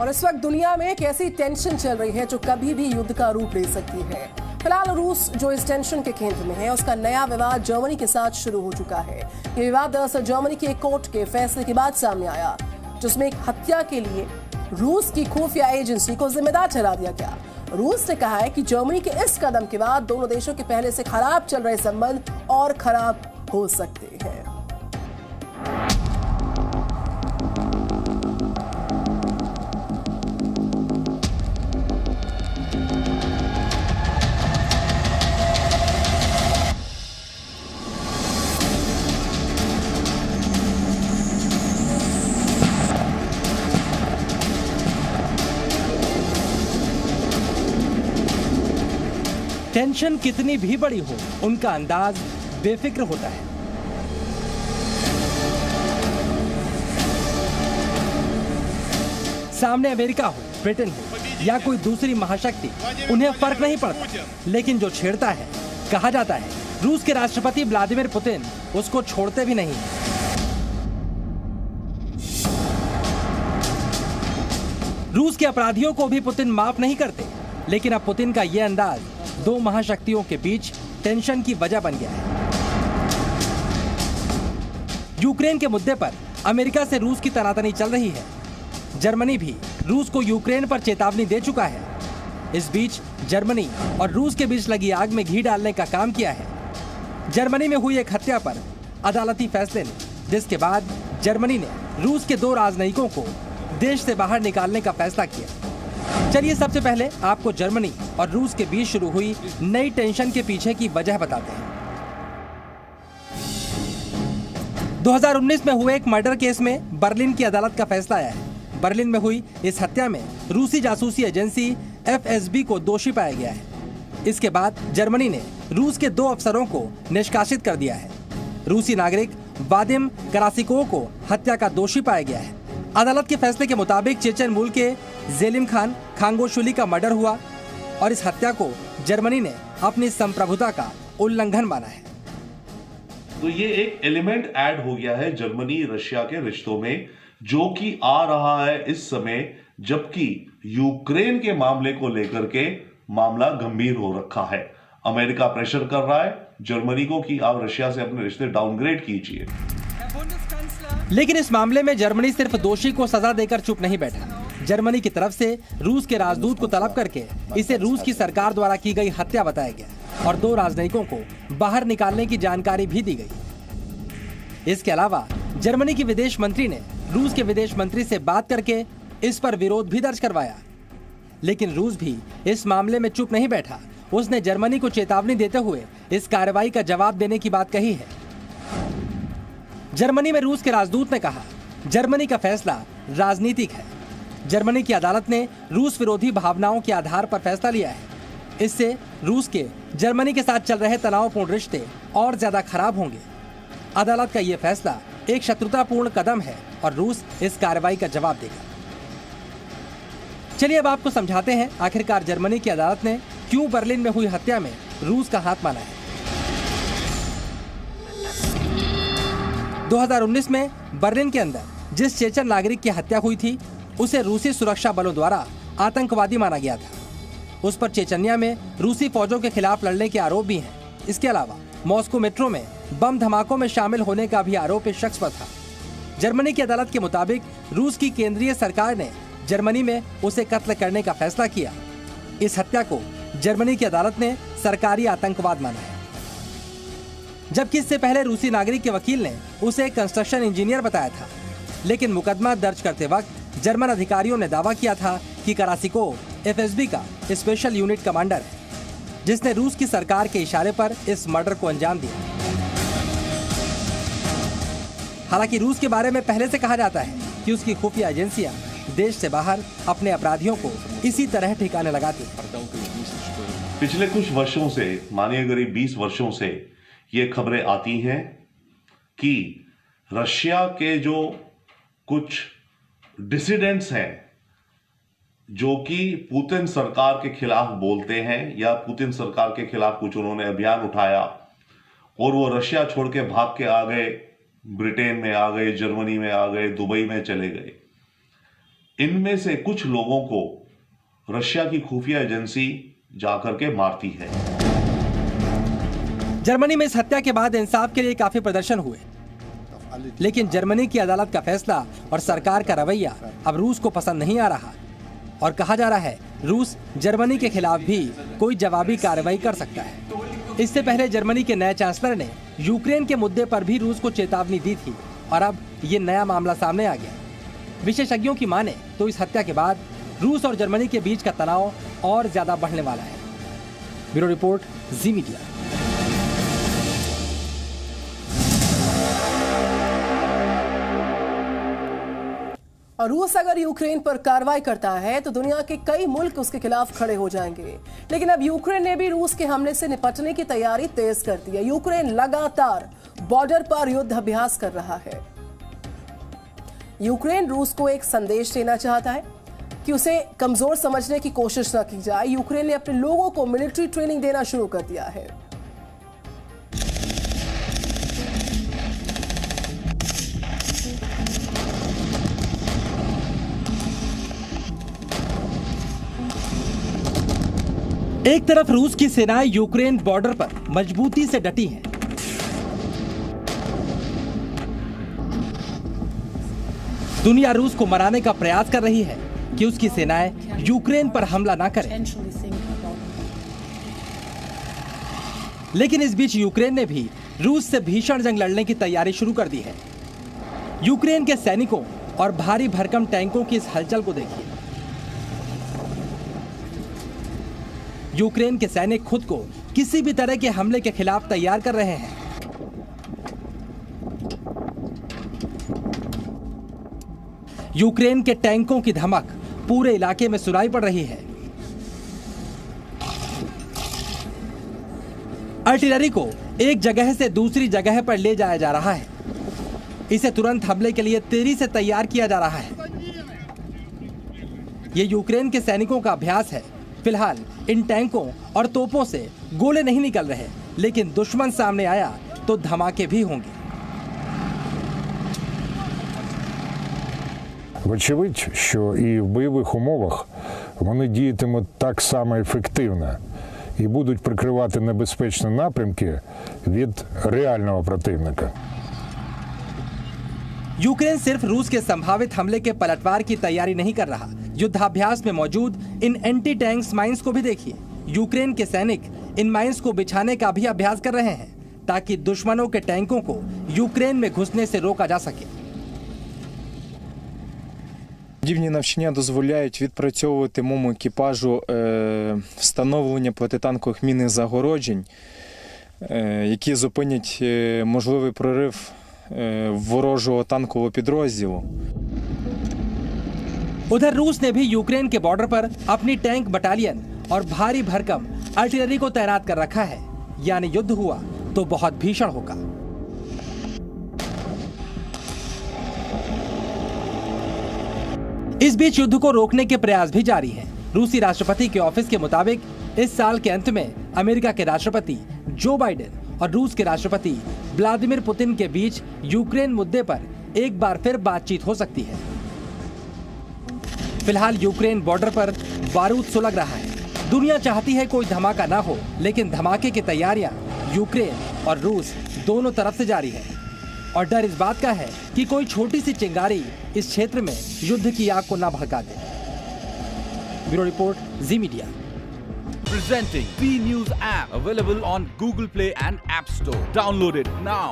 और इस वक्त दुनिया में एक ऐसी टेंशन चल रही है जो कभी भी युद्ध का रूप ले सकती है। फिलहाल रूस जो इस टेंशन के केंद्र में है, उसका नया विवाद जर्मनी के साथ शुरू हो चुका है। ये विवाद दरअसल जर्मनी के एक कोर्ट के फैसले के बाद सामने आया, जिसमें एक हत्या के लिए रूस की खुफिया एजेंसी को जिम्मेदार ठहरा दिया गया। रूस ने कहा है कि जर्मनी के इस कदम के बाद दोनों देशों के पहले से खराब चल रहे संबंध और खराब हो सकते हैं। टेंशन कितनी भी बड़ी हो, उनका अंदाज बेफिक्र होता है। सामने अमेरिका हो, ब्रिटेन हो या कोई दूसरी महाशक्ति, उन्हें फर्क नहीं पड़ता। लेकिन जो छेड़ता है, कहा जाता है रूस के राष्ट्रपति व्लादिमीर पुतिन उसको छोड़ते भी नहीं। रूस के अपराधियों को भी पुतिन माफ नहीं करते। लेकिन अब पुतिन का यह अंदाज दो महाशक्तियों के बीच टेंशन की वजह बन गया है। यूक्रेन के मुद्दे पर अमेरिका से रूस की तनातनी चल रही है। जर्मनी भी रूस को यूक्रेन पर चेतावनी दे चुका है। इस बीच जर्मनी और रूस के बीच लगी आग में घी डालने का काम किया है। जर्मनी में हुई एक हत्या पर अदालती फैसले ने, जिसके बाद जर्मनी ने रूस के दो राजनयिकों को देश से बाहर निकालने का फैसला किया। चलिए सबसे पहले आपको जर्मनी और रूस के बीच शुरू हुई नई टेंशन के पीछे की वजह बताते हैं। 2019 में हुए एक मर्डर केस में बर्लिन की अदालत का फैसला आया है। बर्लिन में हुई इस हत्या में रूसी जासूसी एजेंसी FSB को दोषी पाया गया है। इसके बाद जर्मनी ने रूस के दो अफसरों को निष्कासित कर दिया है। रूसी नागरिक वादिम करासिकोव को हत्या का दोषी पाया गया है। अदालत के फैसले के मुताबिक चेचन मूल के जेलिम खान खांगोशुली का मर्डर हुआ और इस हत्या को जर्मनी ने अपनी संप्रभुता का उल्लंघन माना है। तो ये एक एलिमेंट ऐड हो गया है जर्मनी रशिया के रिश्तों में, जो कि आ रहा है इस समय, जबकि यूक्रेन के मामले को लेकर के मामला गंभीर हो रखा है। अमेरिका प्रेशर कर रहा है जर्मनी को कि आप रशिया से अपने रिश्ते डाउनग्रेड कीजिए। लेकिन इस मामले में जर्मनी सिर्फ दोषी को सजा देकर चुप नहीं बैठा। जर्मनी की तरफ से रूस के राजदूत को तलब करके इसे रूस की सरकार द्वारा की गई हत्या बताया गया और दो राजनयिकों को बाहर निकालने की जानकारी भी दी गई। इसके अलावा जर्मनी की विदेश मंत्री ने रूस के विदेश मंत्री से बात करके इस पर विरोध भी दर्ज करवाया। लेकिन रूस भी इस मामले में चुप नहीं बैठा। उसने जर्मनी को चेतावनी देते हुए इस कार्रवाई का जवाब देने की बात कही है। जर्मनी में रूस के राजदूत ने कहा, जर्मनी का फैसला राजनीतिक है। जर्मनी की अदालत ने रूस विरोधी भावनाओं के आधार पर फैसला लिया है। इससे रूस के जर्मनी के साथ चल रहे तनावपूर्ण रिश्ते और ज्यादा खराब होंगे। अदालत का यह फैसला एक शत्रुतापूर्ण कदम है और रूस इस कार्रवाई का जवाब देगा। चलिए अब आपको समझाते हैं आखिरकार जर्मनी की अदालत ने क्यों बर्लिन में हुई हत्या में रूस का हाथ माना है। 2019 में बर्लिन के अंदर जिस चेचन नागरिक की हत्या हुई थी, उसे रूसी सुरक्षा बलों द्वारा आतंकवादी माना गया था। उस पर चेचन्या में रूसी फौजों के खिलाफ लड़ने के आरोप भी हैं। इसके अलावा मॉस्को मेट्रो में बम धमाकों में शामिल होने का भी आरोप इस शख्स पर था। जर्मनी की अदालत के मुताबिक रूस की केंद्रीय सरकार ने जर्मनी में उसे कत्ल करने का फैसला किया। इस हत्या को जर्मनी की अदालत ने सरकारी आतंकवाद माना है। जबकि इससे पहले रूसी नागरिक के वकील ने उसे एक कंस्ट्रक्शन इंजीनियर बताया था। लेकिन मुकदमा दर्ज करते वक्त जर्मन अधिकारियों ने दावा किया था कि करासिकोव FSB का स्पेशल यूनिट कमांडर है, जिसने रूस की सरकार के इशारे पर इस मर्डर को अंजाम दिया। हालांकि रूस के बारे में पहले से कहा जाता है कि उसकी खुफिया एजेंसियां देश से बाहर अपने अपराधियों को इसी तरह ठिकाने लगाती हैं। पिछले कुछ वर्षों से, मानिए करीब 20 वर्षों से ये खबरें आती हैं कि रशिया के जो कुछ डिसिडेंट्स हैं, जो कि पुतिन सरकार के खिलाफ बोलते हैं या पुतिन सरकार के खिलाफ कुछ उन्होंने अभियान उठाया और वो रशिया छोड़ के भाग के आ गए, ब्रिटेन में आ गए, जर्मनी में आ गए, दुबई में चले गए। इनमें से कुछ लोगों को रशिया की खुफिया एजेंसी जाकर के मारती है। जर्मनी में इस हत्या के बाद इंसाफ के लिए काफी प्रदर्शन हुए, लेकिन जर्मनी की अदालत का फैसला और सरकार का रवैया अब रूस को पसंद नहीं आ रहा और कहा जा रहा है रूस जर्मनी के खिलाफ भी कोई जवाबी कार्रवाई कर सकता है। इससे पहले जर्मनी के नए चांसलर ने यूक्रेन के मुद्दे पर भी रूस को चेतावनी दी थी और अब ये नया मामला सामने आ गया। विशेषज्ञों की माने तो इस हत्या के बाद रूस और जर्मनी के बीच का तनाव और ज्यादा बढ़ने वाला है। ब्यूरो रिपोर्ट, जी मीडिया। और रूस अगर यूक्रेन पर कार्रवाई करता है तो दुनिया के कई मुल्क उसके खिलाफ खड़े हो जाएंगे। लेकिन अब यूक्रेन ने भी रूस के हमले से निपटने की तैयारी तेज कर दी है। यूक्रेन लगातार बॉर्डर पर युद्ध अभ्यास कर रहा है। यूक्रेन रूस को एक संदेश देना चाहता है कि उसे कमजोर समझने की कोशिश न की जाए। यूक्रेन ने अपने लोगों को मिलिट्री ट्रेनिंग देना शुरू कर दिया है। एक तरफ रूस की सेनाएं यूक्रेन बॉर्डर पर मजबूती से डटी हैं। दुनिया रूस को मनाने का प्रयास कर रही है कि उसकी सेनाएं यूक्रेन पर हमला ना करें। लेकिन इस बीच यूक्रेन ने भी रूस से भीषण जंग लड़ने की तैयारी शुरू कर दी है। यूक्रेन के सैनिकों और भारी भरकम टैंकों की इस हलचल को देखिए। यूक्रेन के सैनिक खुद को किसी भी तरह के हमले के खिलाफ तैयार कर रहे हैं। यूक्रेन के टैंकों की धमक पूरे इलाके में सुनाई पड़ रही है। आर्टिलरी को एक जगह से दूसरी जगह पर ले जाया जा रहा है। इसे तुरंत हमले के लिए तेजी से तैयार किया जा रहा है। यह यूक्रेन के सैनिकों का अभ्यास है। फिलहाल इन टैंकों और तोपों से गोले नहीं निकल रहे, लेकिन दुश्मन सामने आया तो धमाके भी होंगे। Вочевидь, що і в бойових умовах вони діятимуть так само ефективно і будуть прикривати небезпечні напрямки від реального противника. यूक्रेन सिर्फ रूस के संभावित हमले के पलटवार की तैयारी नहीं कर रहा, युद्धाभ्यास में मौजूद इन एंटी टैंक्स माइंस को भी देखिए। यूक्रेन के सैनिक इन माइंस को बिछाने का भी अभ्यास कर रहे हैं ताकि दुश्मनों के टैंकों को यूक्रेन में घुसने से रोका जा सके। Подібні навчання дозволяють відпрацьовувати моєму екіпажу встановлення протитанкових мінних загороджень, які зупинять можливий прорив ворожого танкового підрозділу. उधर रूस ने भी यूक्रेन के बॉर्डर पर अपनी टैंक बटालियन और भारी भरकम आर्टिलरी को तैनात कर रखा है। यानी युद्ध हुआ तो बहुत भीषण होगा। इस बीच युद्ध को रोकने के प्रयास भी जारी हैं। रूसी राष्ट्रपति के ऑफिस के मुताबिक इस साल के अंत में अमेरिका के राष्ट्रपति जो बाइडेन और रूस के राष्ट्रपति व्लादिमीर पुतिन के बीच यूक्रेन मुद्दे पर एक बार फिर बातचीत हो सकती है। फिलहाल यूक्रेन बॉर्डर पर बारूद सुलग रहा है। दुनिया चाहती है कोई धमाका ना हो, लेकिन धमाके की तैयारियां यूक्रेन और रूस दोनों तरफ से जारी है और डर इस बात का है कि कोई छोटी सी चिंगारी इस क्षेत्र में युद्ध की आग को ना भड़का दे। Bureau report, ji media. Presenting B News app, available on Google Play and App Store. Download it now.